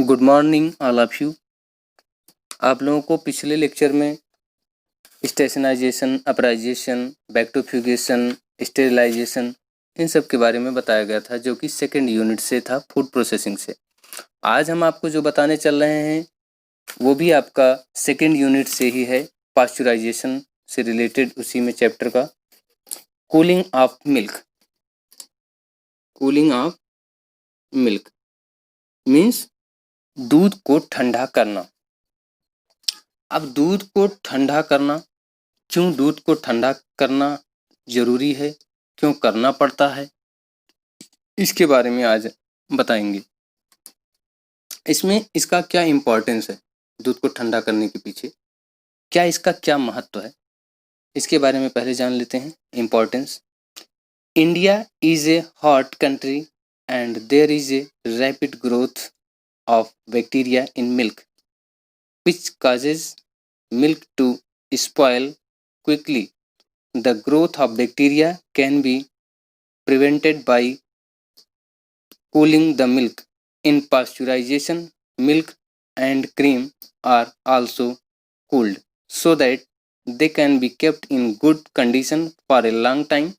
Good morning all of you. आप लोगों को पिछले लेक्चर में स्टेशनाइजेशन, अपराइजेशन, बैक्टोफ्यूगेशन, स्टेरिलाइजेशन इन सब के बारे में बताया गया था, जो कि सेकेंड यूनिट से था, फूड प्रोसेसिंग से। आज हम आपको जो बताने चल रहे हैं वो भी आपका सेकेंड यूनिट से ही है, पास्चुराइजेशन से रिलेटेड उसी में चैप्टर का। Cooling of milk. Cooling of milk means दूध को ठंडा करना। अब दूध को ठंडा करना, क्यों दूध को ठंडा करना जरूरी है, क्यों करना पड़ता है, इसके बारे में आज बताएंगे। इसमें इसका क्या इम्पोर्टेंस है, दूध को ठंडा करने के पीछे क्या इसका क्या महत्व है, इसके बारे में पहले जान लेते हैं। Importance. India is a hot country and there is a rapid growth of bacteria in milk which causes milk to spoil quickly. The growth of bacteria can be prevented by cooling the milk. In pasteurization, milk and cream are also cooled so that they can be kept in good condition for a long time.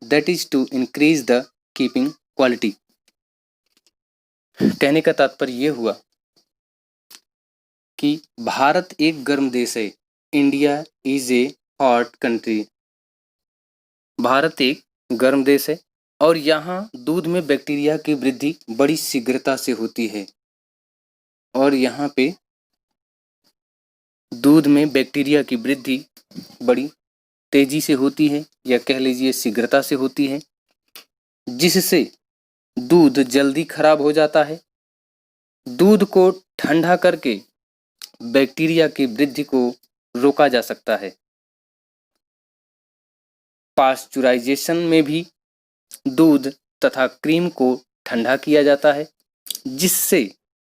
That is to increase the keeping quality. कहने का तात्पर्य ये हुआ कि भारत एक गर्म देश है। India is a hot country. Bharat एक गर्म देश है और यहाँ दूध में बैक्टीरिया की वृद्धि बड़ी शीघ्रता से होती है। और यहाँ पे दूध में बैक्टीरिया की वृद्धि बड़ी तेजी से होती है, या कह लीजिए शीघ्रता से होती है, जिससे दूध जल्दी खराब हो जाता है। दूध को ठंडा करके बैक्टीरिया की वृद्धि को रोका जा सकता है। पास्चुराइजेशन में भी दूध तथा क्रीम को ठंडा किया जाता है, जिससे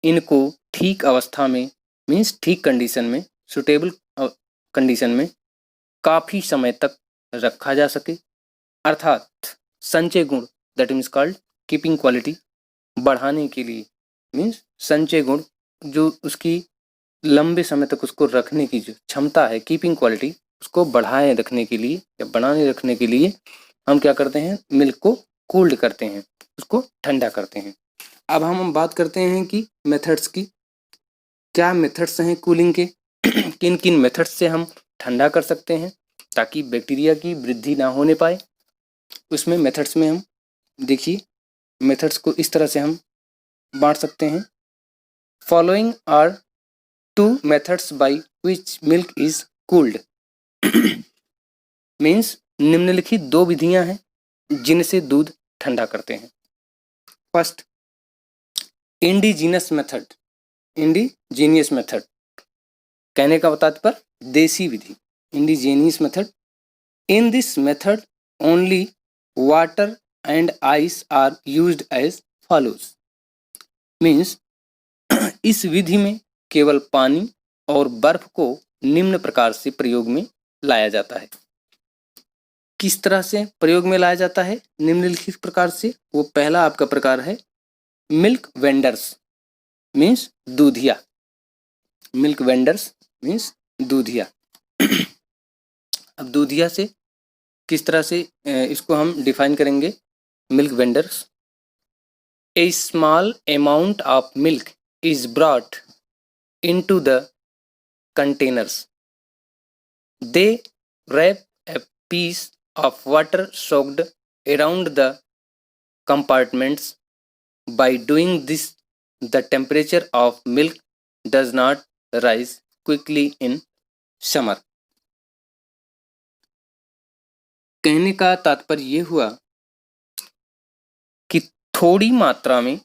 इनको ठीक अवस्था में, मीन्स ठीक कंडीशन में, सुटेबल कंडीशन में काफ़ी समय तक रखा जा सके। अर्थात संचय गुण, that means called keeping quality, बढ़ाने के लिए, मीन्स संचय गुण जो उसकी लंबे समय तक उसको रखने की जो क्षमता है, कीपिंग क्वालिटी, उसको बढ़ाए रखने के लिए या बनाए रखने के लिए हम क्या करते हैं, मिल्क को कूल्ड करते हैं, उसको ठंडा करते हैं। अब हम बात करते हैं कि मेथड्स की। क्या मेथड्स हैं कूलिंग के किन किन मेथड्स से हम ठंडा कर सकते हैं ताकि बैक्टीरिया की वृद्धि ना होने पाए। उसमें मेथड्स में हम देखिए, मेथड्स को इस तरह से हम बांट सकते हैं। Following are two methods by which milk is cooled. Means निम्नलिखित दो विधियां हैं जिनसे दूध ठंडा करते हैं। First, indigenous method. Indigenous method कहने का तात्पर्य देसी विधि, indigenous method. In this method only water and ice are used as follows. Means इस विधि में केवल पानी और बर्फ को निम्न प्रकार से प्रयोग में लाया जाता है। किस तरह से प्रयोग में लाया जाता है निम्नलिखित प्रकार से? वो पहला आपका प्रकार है मिल्क वेंडर्स, मीन्स दूधिया। मिल्क वेंडर्स मीन्स दूधिया। अब दूधिया से किस तरह से इसको हम डिफाइन करेंगे? Milk vendors, A small amount of milk is brought into the containers. They wrap a piece of water soaked around the compartments. By doing this, the temperature of milk does not rise quickly in summer. कहने का तात्पर्य ये हुआ कि थोड़ी मात्रा में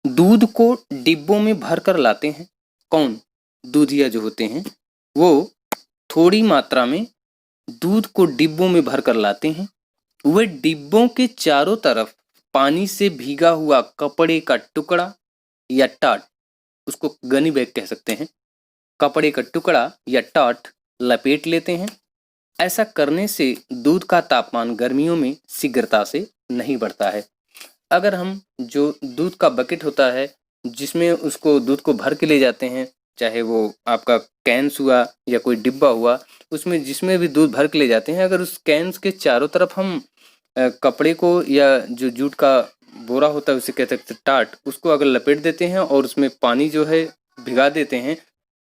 दूध को डिब्बों में भरकर लाते हैं। कौन? दूधिया जो होते हैं वो थोड़ी मात्रा में दूध को डिब्बों में भरकर लाते हैं। वे डिब्बों के चारों तरफ पानी से भीगा हुआ कपड़े का टुकड़ा या टाट, उसको गनी बैग कह सकते हैं, कपड़े का टुकड़ा या टाट लपेट लेते हैं। ऐसा करने से दूध का तापमान गर्मियों में शीघ्रता से नहीं बढ़ता है। अगर हम जो दूध का बकेट होता है जिसमें उसको दूध को भर के ले जाते हैं, चाहे वो आपका कैंस हुआ या कोई डिब्बा हुआ, उसमें जिसमें भी दूध भर के ले जाते हैं, अगर उस कैंस के चारों तरफ हम कपड़े को या जो जूट का बोरा होता है उसे कहते हैं टाट, उसको अगर लपेट देते हैं और उसमें पानी जो है भिगा देते हैं,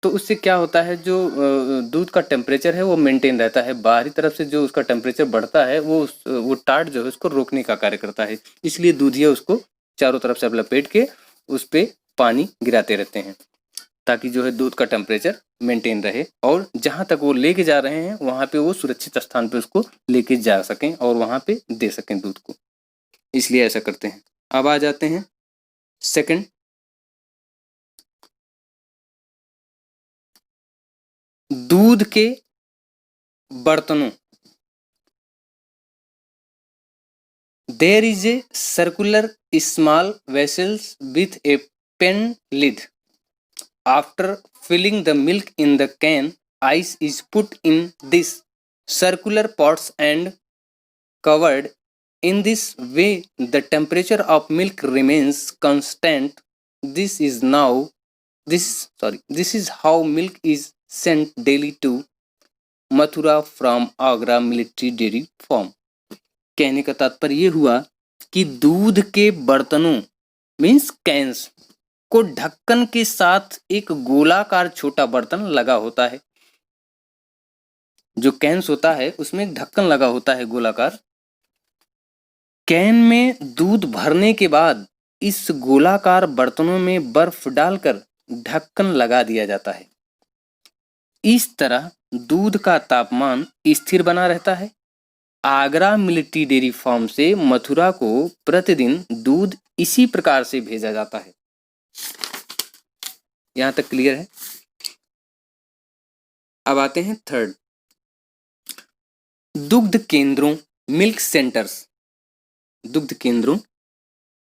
तो उससे क्या होता है, जो दूध का टेम्परेचर है वो मेंटेन रहता है। बाहरी तरफ से जो उसका टेम्परेचर बढ़ता है वो टाट जो है उसको रोकने का कार्य करता है। इसलिए दूधिया उसको चारों तरफ से लपेट के उस पे पानी गिराते रहते हैं, ताकि जो है दूध का टेम्परेचर मेंटेन रहे और जहां तक वो लेके जा रहे हैं वहां पे वो सुरक्षित स्थान पे उसको लेके जा सकें और वहां पे दे सकें दूध को, इसलिए ऐसा करते हैं। अब आ जाते हैं सेकंड, दूध के बर्तनों। There is a circular small vessels with a pen lid. After filling the milk in the can, ice is put in this circular pots and covered. In this way, the temperature of milk remains constant. This is how milk is sent daily to Mathura from Agra military dairy farm. कहने का तात्पर्य ये हुआ कि दूध के बर्तनों means cans को ढक्कन के साथ एक गोलाकार छोटा बर्तन लगा होता है। जो कैंस होता है उसमें एक ढक्कन लगा होता है गोलाकार। कैन में दूध भरने के बाद इस गोलाकार बर्तनों में बर्फ डालकर ढक्कन लगा दिया जाता है। इस तरह दूध का तापमान स्थिर बना रहता है। आगरा मिलिट्री डेयरी फार्म से मथुरा को प्रतिदिन दूध इसी प्रकार से भेजा जाता है। यहां तक क्लियर है। अब आते हैं थर्ड, दुग्ध केंद्रों मिल्क सेंटर्स। दुग्ध केंद्रों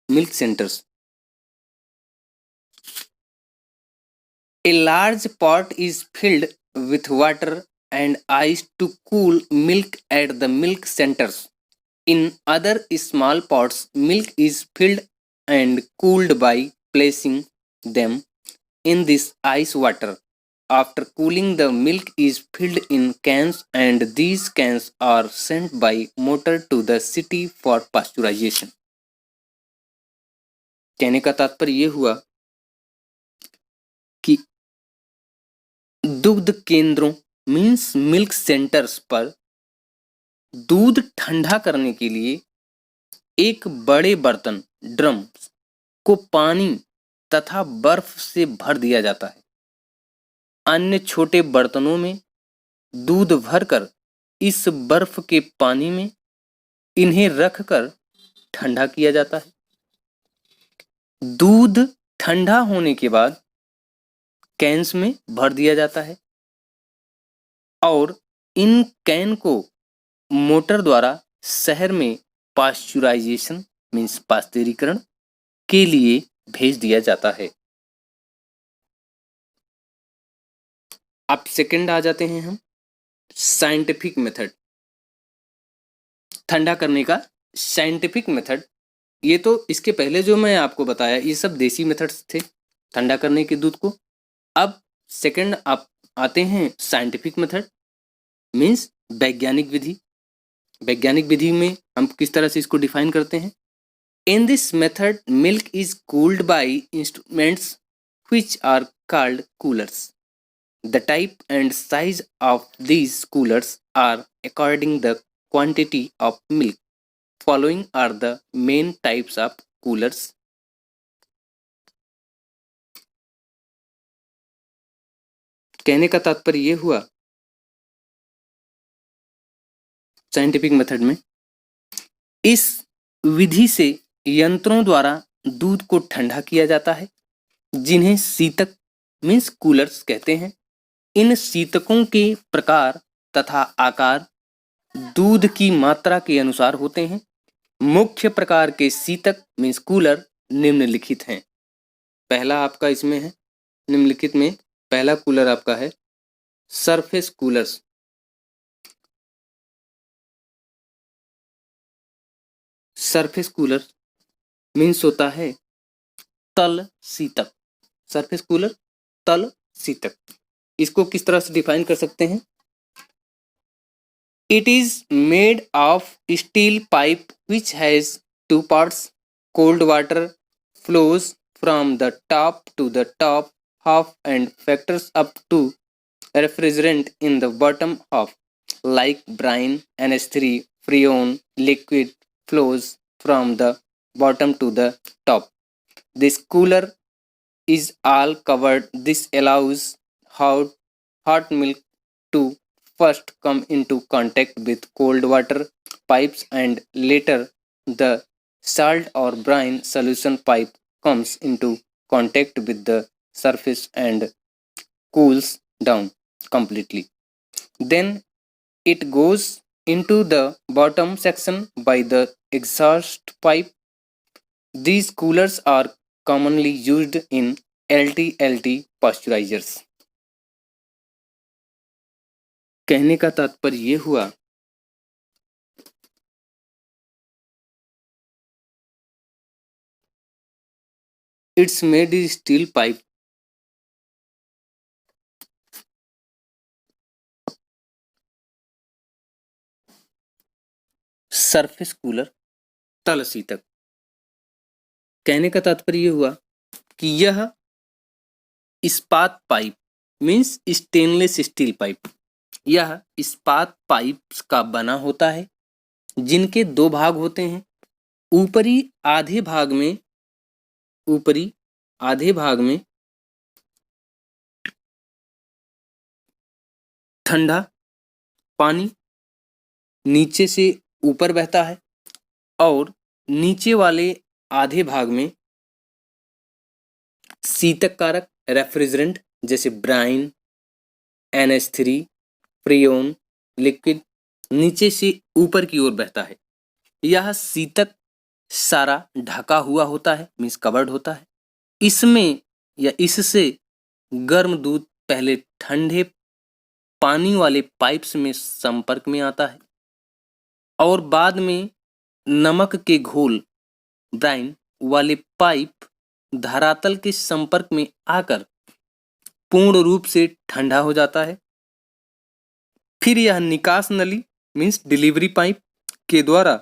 milk centres. A large pot is filled with water and ice to cool milk at the milk centers. In other small pots, milk is filled and cooled by placing them in this ice water. After cooling, the milk is filled in cans and these cans are sent by motor to the city for pasteurization. कहने का तात्पर्य ये हुआ कि दुग्ध केंद्रों means milk centres पर दूध ठंडा करने के लिए एक बड़े बर्तन ड्रम को पानी तथा बर्फ से भर दिया जाता है। अन्य छोटे बर्तनों में दूध भरकर इस बर्फ के पानी में इन्हें रखकर ठंडा किया जाता है। दूध ठंडा होने के बाद कैन्स में भर दिया जाता है और इन कैन को मोटर द्वारा शहर में पाश्चुराइजेशन मीन्स पाश्चुरीकरण के लिए भेज दिया जाता है। अब सेकंड आ जाते हैं हम, साइंटिफिक मेथड। ठंडा करने का साइंटिफिक मेथड। ये तो इसके पहले जो मैं आपको बताया ये सब देसी मेथड्स थे ठंडा करने के दूध को। अब सेकंड आप आते हैं साइंटिफिक मेथड मीन्स वैज्ञानिक विधि। वैज्ञानिक विधि में हम किस तरह से इसको डिफाइन करते हैं। In this method milk is cooled by instruments which are called coolers. The type and size of these coolers are according the quantity of milk. Following are the main types of coolers. कहने का तात्पर्य ये हुआ scientific method में इस विधि से यंत्रों द्वारा दूध को ठंडा किया जाता है, जिन्हें शीतक मीन्स कूलर्स कहते हैं। इन शीतकों के प्रकार तथा आकार दूध की मात्रा के अनुसार होते हैं। मुख्य प्रकार के शीतक मीन्स कूलर निम्नलिखित हैं। पहला आपका इसमें है निम्नलिखित में पहला कूलर आपका है surface coolers. Surface cooler means होता है तल शीतक, सरफेस कूलर तल शीतक। इसको किस तरह से डिफाइन कर सकते हैं? It is made of steel pipe which has two parts. Cold water flows from the top to the top half and factors up to refrigerant in the bottom half. Like brine, NH3, freon, liquid flows from the bottom to the top. This cooler is all covered. This allows hot milk to first come into contact with cold water pipes and later the salt or brine solution pipe comes into contact with the surface and cools down completely. Then it goes into the bottom section by the exhaust pipe. These coolers are commonly used in LT pasteurizers. कहने का तात्पर्य ये हुआ it's made in steel pipe surface cooler तल शीतक। कहने का तात्पर्य ये हुआ कि यह इस्पात pipe means stainless steel pipe, यह इस्पात पाइप का बना होता है जिनके दो भाग होते हैं। ऊपरी आधे भाग में ठंडा पानी नीचे से ऊपर बहता है और नीचे वाले आधे भाग में शीतक कारक रेफ्रिजरेंट जैसे ब्राइन, NH3, फ्रियोन, लिक्विड नीचे से ऊपर की ओर बहता है। यह शीतक सारा ढका हुआ होता है मीन्स कवर्ड होता है। इसमें या इससे गर्म दूध पहले ठंडे पानी वाले पाइप्स में संपर्क में आता है और बाद में नमक के घोल ब्राइन वाले पाइप धरातल के संपर्क में आकर पूर्ण रूप से ठंडा हो जाता है। फिर यह निकास नली मीन्स डिलीवरी पाइप के द्वारा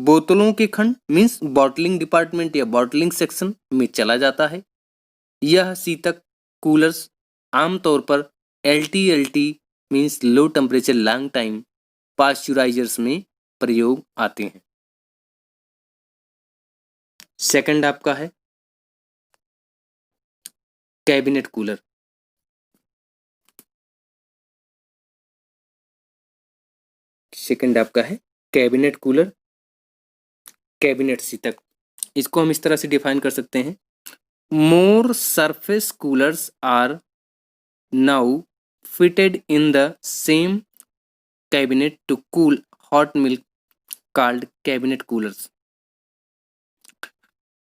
बोतलों के खंड मीन्स बॉटलिंग डिपार्टमेंट या बॉटलिंग सेक्शन में चला जाता है। यह शीतक कूलर्स आमतौर पर LT means low temperature long time pasteurisers में प्रयोग आते हैं। सेकंड आपका है कैबिनेट कूलर। सेकंड आपका है कैबिनेट कूलर, कैबिनेट शीतक। इसको हम इस तरह से डिफाइन कर सकते हैं, more surface coolers are now fitted in the same cabinet to cool hot milk called cabinet coolers.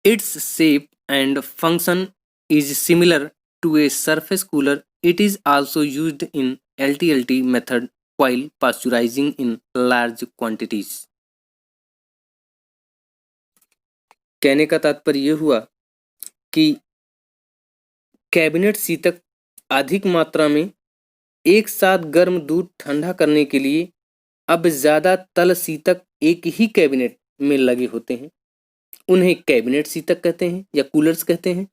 Its shape and function is similar to a surface cooler. It is also used in LT method while pasteurizing in large quantities. कहने का तात्पर्य यह हुआ कि cabinet शीतक अधिक मात्रा में एक साथ गर्म दूध ठंडा करने के लिए अब ज्यादा तल शीतक एक ही कैबिनेट में लगे होते हैं। उन्हें कैबिनेट शीतक कहते हैं या कूलर्स कहते हैं।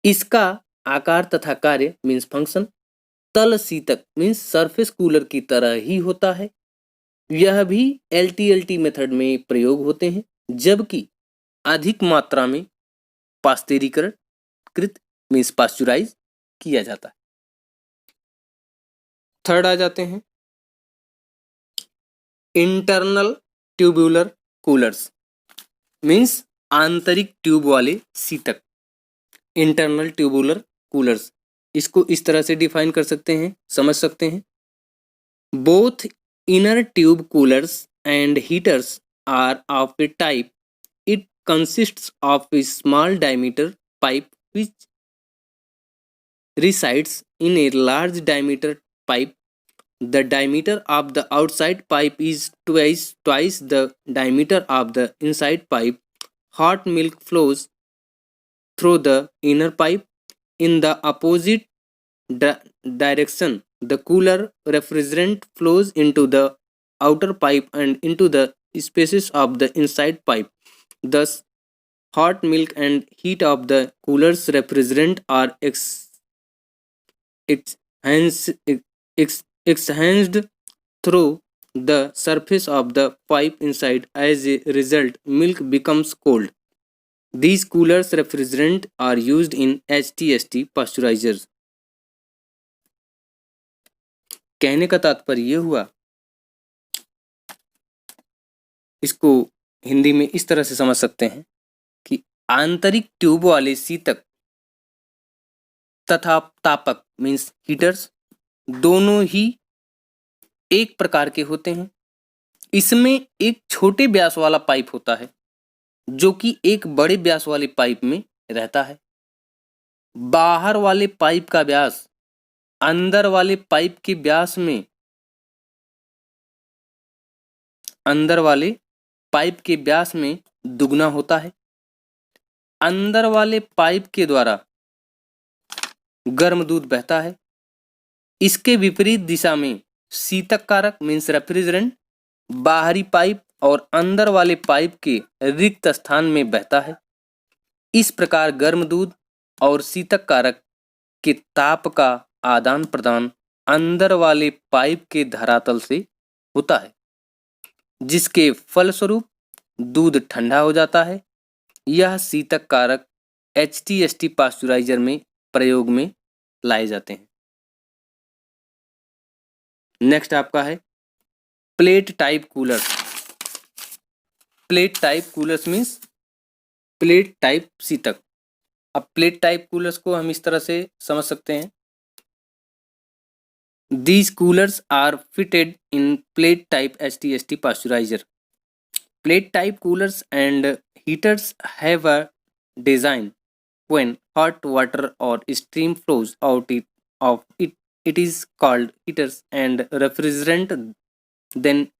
इसका आकार तथा कार्य मीन्स फंक्शन तल शीतक मीन्स सरफेस कूलर की तरह ही होता है। यह भी LT मेथड में प्रयोग होते हैं, जबकि अधिक मात्रा में पास्चुरीकृत मीन्स पास्चुराइज किया जाता है। थर्ड आ जाते हैं इंटरनल ट्यूबुलर कूलर्स मीन्स आंतरिक ट्यूब वाले शीतक। इंटरनल ट्यूबुलर कूलर्स, इसको इस तरह से डिफाइन कर सकते हैं, समझ सकते हैं। Both inner tube coolers and heaters are of a type it consists of a small diameter pipe which resides in a large diameter pipe. The diameter of the outside pipe is twice the diameter of the inside pipe. Hot milk flows through the inner pipe. In the opposite direction, the cooler refrigerant flows into the outer pipe and into the spaces of the inside pipe. Thus, hot milk and heat of the cooler's refrigerant are enhanced, enhanced through the surface of the pipe inside. As a result, milk becomes cold. These coolers refrigerant are used in HTST pasteurizers. कहने का तात्पर्य ये हुआ, इसको हिंदी में इस तरह से समझ सकते हैं कि आंतरिक ट्यूब वाले शीतक तथा तापक मीन्स हीटर्स दोनों ही एक प्रकार के होते हैं। इसमें एक छोटे व्यास वाला पाइप होता है जो कि एक बड़े व्यास वाले पाइप में रहता है। बाहर वाले पाइप का व्यास अंदर वाले पाइप के व्यास में दुगना होता है। अंदर वाले पाइप के द्वारा गर्म दूध बहता है। इसके विपरीत दिशा में शीतक कारक मीन्स रेफ्रिजरेंट बाहरी पाइप और अंदर वाले पाइप के रिक्त स्थान में बहता है। इस प्रकार गर्म दूध और शीतक कारक के ताप का आदान प्रदान अंदर वाले पाइप के धरातल से होता है, जिसके फलस्वरूप दूध ठंडा हो जाता है। यह शीतक कारक HTST पास्चुराइजर में प्रयोग में लाए जाते हैं। नेक्स्ट आपका है plate type cooler. Plate type coolers means plate type शीतक। अब प्लेट टाइप कूलर्स को हम इस तरह से समझ सकते हैं, these coolers are fitted in plate type HTST pasteurizer. Plate type coolers and heaters have a design when hot water or steam flows out of it. It is called heaters and refrigerant. Then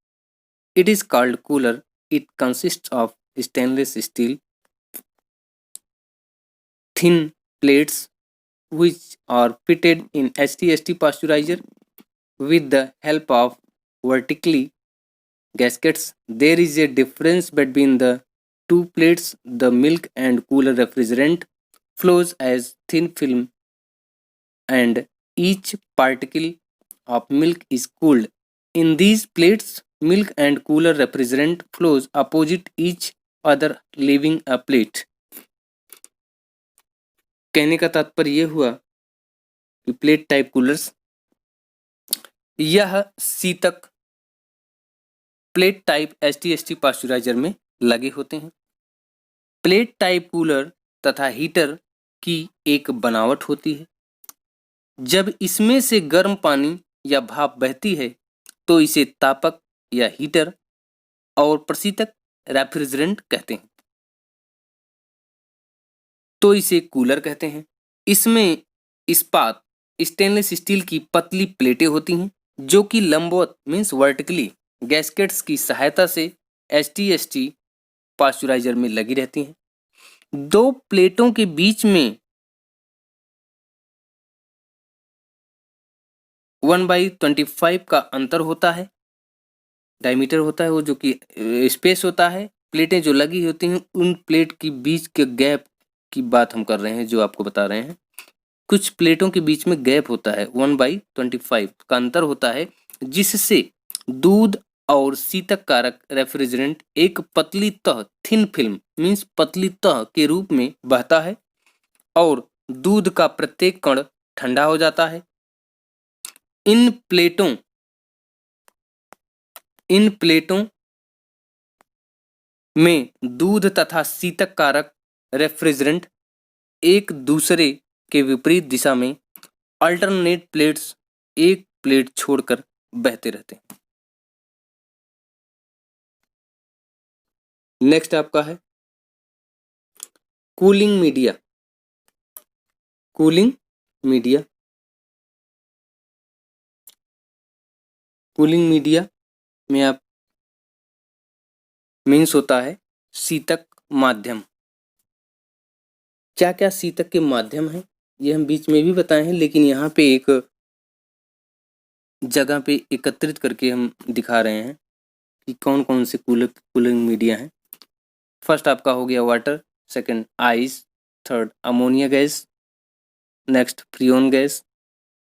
it is called cooler. It consists of stainless steel thin plates which are fitted in HTST pasteurizer with the help of vertically gaskets. There is a difference between the two plates. The milk and cooler refrigerant flows as thin film and each particle of milk is cooled. In these plates, milk and cooler refrigerant flows opposite each other, leaving a plate. कहने का तात्पर्य यह हुआ कि plate type coolers, यह शीतक plate type HTST पास्चुराइजर में लगे होते हैं। प्लेट टाइप कूलर तथा हीटर की एक बनावट होती है। जब इसमें से गर्म पानी या भाप बहती है तो इसे तापक या हीटर और प्रशीतक रेफ्रिजरेंट कहते हैं, तो इसे कूलर कहते हैं। इसमें इस्पात स्टेनलेस स्टील की पतली प्लेटें होती हैं जो कि लंबवत मीन्स वर्टिकली गैस्केट्स की सहायता से HTST पास्चुराइजर में लगी रहती हैं। दो प्लेटों के बीच में 1/25 का अंतर होता है, डायमीटर होता है वो, जो कि स्पेस होता है। प्लेटें जो लगी होती हैं उन प्लेट की बीच के गैप की बात हम कर रहे हैं, जो आपको बता रहे हैं। कुछ प्लेटों के बीच में गैप होता है, 1/25 का अंतर होता है, जिससे दूध और शीतक कारक रेफ्रिजरेंट एक पतली तह थिन फिल्म मीन्स पतली तह के रूप में बहता है और दूध का प्रत्येक कण ठंडा हो जाता है। इन प्लेटों में दूध तथा शीतक कारक रेफ्रिजरेंट एक दूसरे के विपरीत दिशा में अल्टरनेट प्लेट्स एक प्लेट छोड़कर बहते रहते हैं। नेक्स्ट आपका है कूलिंग मीडिया। कूलिंग मीडिया में आप मीन्स होता है शीतक माध्यम। क्या क्या शीतक के माध्यम हैं ये हम बीच में भी बताए हैं, लेकिन यहाँ पे एक जगह पे एकत्रित करके हम दिखा रहे हैं कि कौन कौन से कूलिंग मीडिया हैं। फर्स्ट आपका हो गया water, second ice, third ammonia gas, next Freon gas,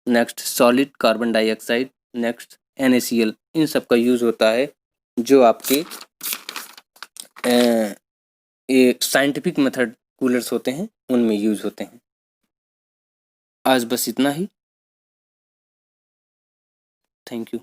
next solid carbon dioxide, next NaCl। इन सब का यूज होता है जो आपके एक साइंटिफिक मेथड कूलर्स होते हैं उनमें यूज होते हैं। आज बस इतना ही। Thank you.